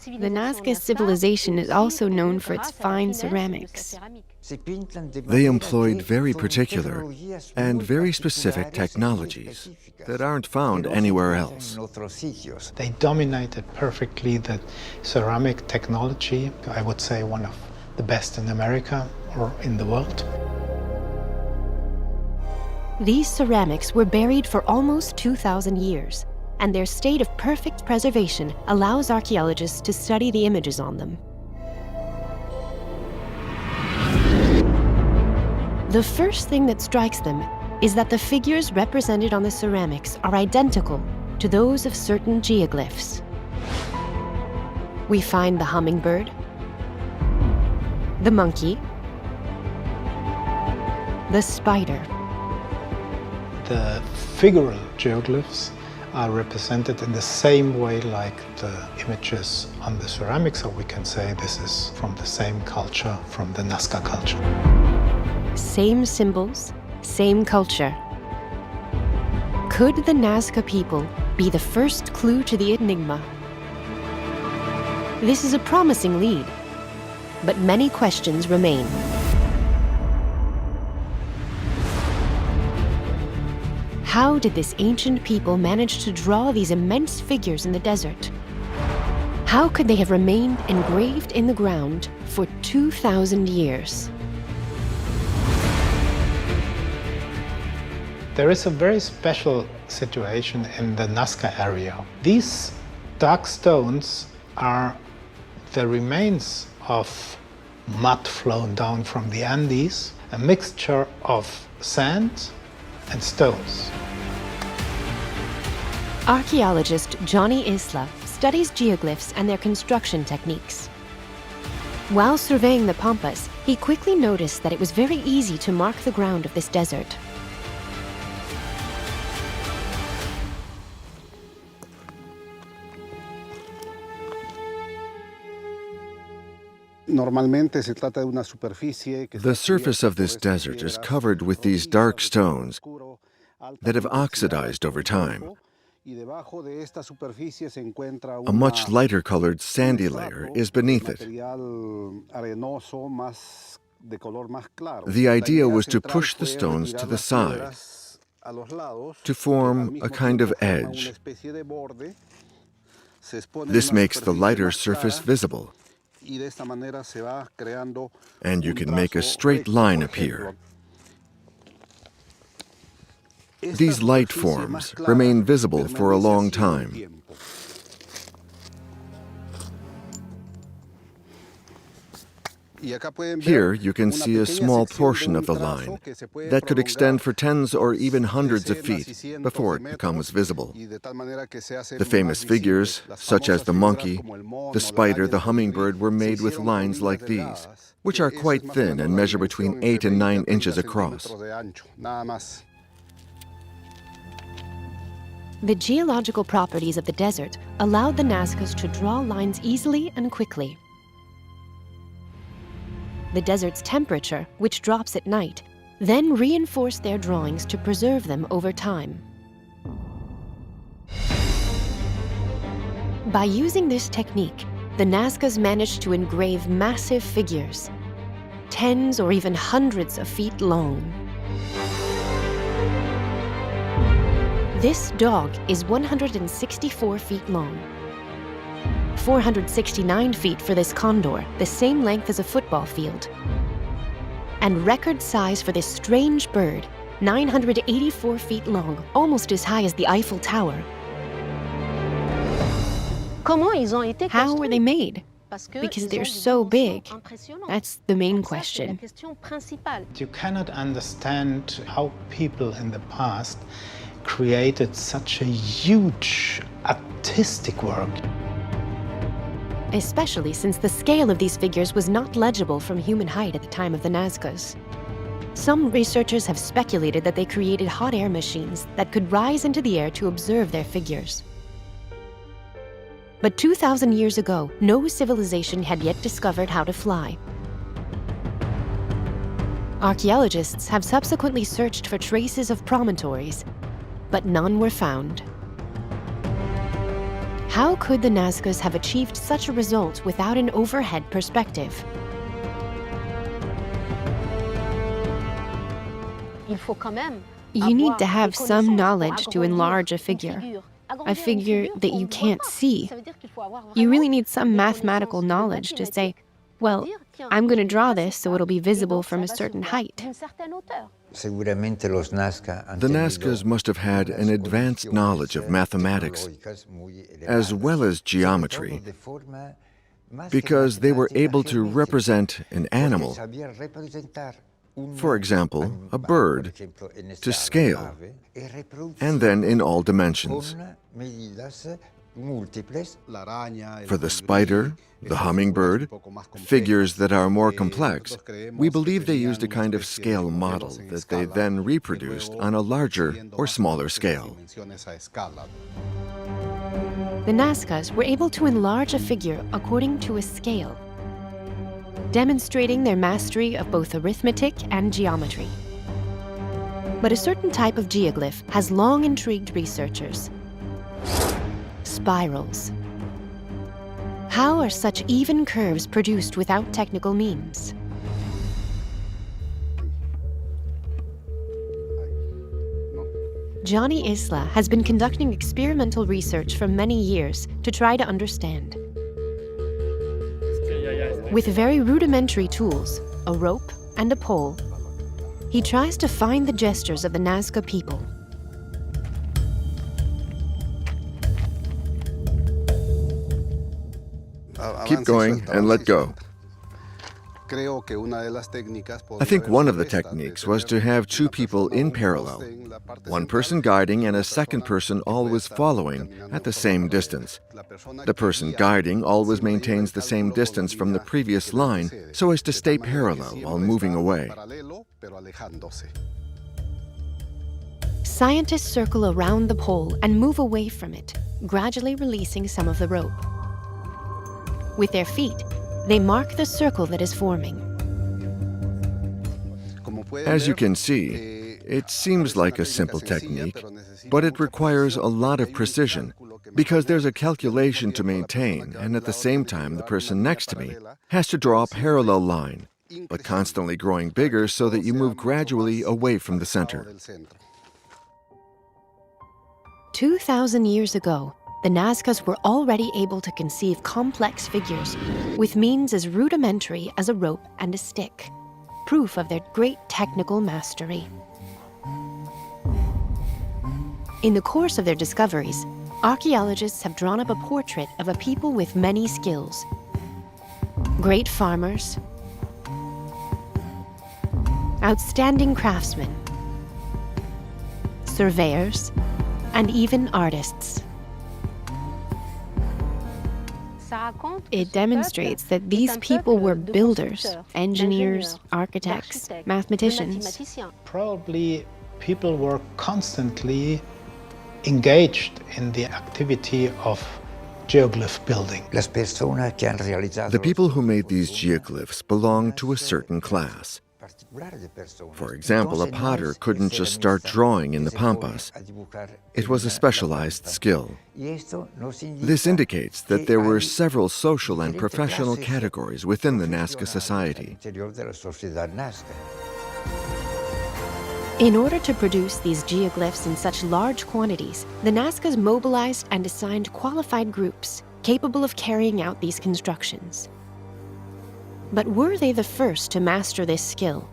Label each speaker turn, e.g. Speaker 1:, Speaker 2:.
Speaker 1: The Nazca civilization is also known for its fine ceramics.
Speaker 2: They employed very particular and very specific technologies that aren't found anywhere else.
Speaker 3: They dominated perfectly the ceramic technology, I would say one of the best in America or in the world.
Speaker 4: These ceramics were buried for almost 2,000 years, and their state of perfect preservation allows archaeologists to study the images on them. The first thing that strikes them is that the figures represented on the ceramics are identical to those of certain geoglyphs. We find the hummingbird, the monkey, the spider.
Speaker 3: The figural geoglyphs are represented in the same way like the images on the ceramics, so we can say this is from the same culture, from the Nazca culture.
Speaker 4: Same symbols, same culture. Could the Nazca people be the first clue to the enigma? This is a promising lead, but many questions remain. How did this ancient people manage to draw these immense figures in the desert? How could they have remained engraved in the ground for 2,000 years?
Speaker 3: There is a very special situation in the Nazca area. These dark stones are the remains of mud flown down from the Andes, a mixture of sand and stones.
Speaker 4: Archaeologist Johnny Isla studies geoglyphs and their construction techniques. While surveying the Pampas, he quickly noticed that it was very easy to mark the ground of this desert.
Speaker 2: The surface of this desert is covered with these dark stones that have oxidized over time. A much lighter colored sandy layer is beneath it. The idea was to push the stones to the side, to form a kind of edge. This makes the lighter surface visible, and you can make a straight line appear. These light forms remain visible for a long time. Here you can see a small portion of the line that could extend for tens or even hundreds of feet before it becomes visible. The famous figures, such as the monkey, the spider, the hummingbird, were made with lines like these, which are quite thin and measure between 8 and 9 inches across.
Speaker 4: The geological properties of the desert allowed the Nazcas to draw lines easily and quickly. The desert's temperature, which drops at night, then reinforced their drawings to preserve them over time. By using this technique, the Nazcas managed to engrave massive figures, tens or even hundreds of feet long. This dog is 164 feet long, 469 feet for this condor, the same length as a football field. And record size for this strange bird, 984 feet long, almost as high as the Eiffel Tower. How were they made? Because they're so big. That's the main question.
Speaker 3: You cannot understand how people in the past created such a huge artistic work.
Speaker 4: Especially since the scale of these figures was not legible from human height at the time of the Nazcas. Some researchers have speculated that they created hot air machines that could rise into the air to observe their figures. But 2,000 years ago, no civilization had yet discovered how to fly. Archaeologists have subsequently searched for traces of promontories, but none were found. How could the Nazcas have achieved such a result without an overhead perspective?
Speaker 1: You need to have some knowledge to enlarge a figure that you can't see. You really need some mathematical knowledge to say, well, I'm going to draw this so it'll be visible from a certain height.
Speaker 2: The Nazcas must have had an advanced knowledge of mathematics as well as geometry, because they were able to represent an animal, for example, a bird, to scale, and then in all dimensions. For the spider, the hummingbird, figures that are more complex, we believe they used a kind of scale model that they then reproduced on a larger or smaller scale.
Speaker 4: The Nazcas were able to enlarge a figure according to a scale, demonstrating their mastery of both arithmetic and geometry. But a certain type of geoglyph has long intrigued researchers: spirals. How are such even curves produced without technical means? Johnny Isla has been conducting experimental research for many years to try to understand. With very rudimentary tools, a rope and a pole, he tries to find the gestures of the Nazca people.
Speaker 2: Keep going and let go. I think one of the techniques was to have two people in parallel, one person guiding and a second person always following at the same distance. The person guiding always maintains the same distance from the previous line so as to stay parallel while moving away.
Speaker 4: Scientists circle around the pole and move away from it, gradually releasing some of the rope. With their feet, they mark the circle that is forming.
Speaker 2: As you can see, it seems like a simple technique, but it requires a lot of precision because there's a calculation to maintain, and at the same time the person next to me has to draw a parallel line, but constantly growing bigger so that you move gradually away from the center.
Speaker 4: 2,000 years ago, the Nazcas were already able to conceive complex figures with means as rudimentary as a rope and a stick, proof of their great technical mastery. In the course of their discoveries, archaeologists have drawn up a portrait of a people with many skills: great farmers, outstanding craftsmen, surveyors, and even artists.
Speaker 1: It demonstrates that these people were builders, engineers, architects, mathematicians.
Speaker 3: Probably people were constantly engaged in the activity of geoglyph building.
Speaker 2: The people who made these geoglyphs belonged to a certain class. For example, a potter couldn't just start drawing in the pampas. It was a specialized skill. This indicates that there were several social and professional categories within the Nazca society.
Speaker 4: In order to produce these geoglyphs in such large quantities, the Nazcas mobilized and assigned qualified groups capable of carrying out these constructions. But were they the first to master this skill?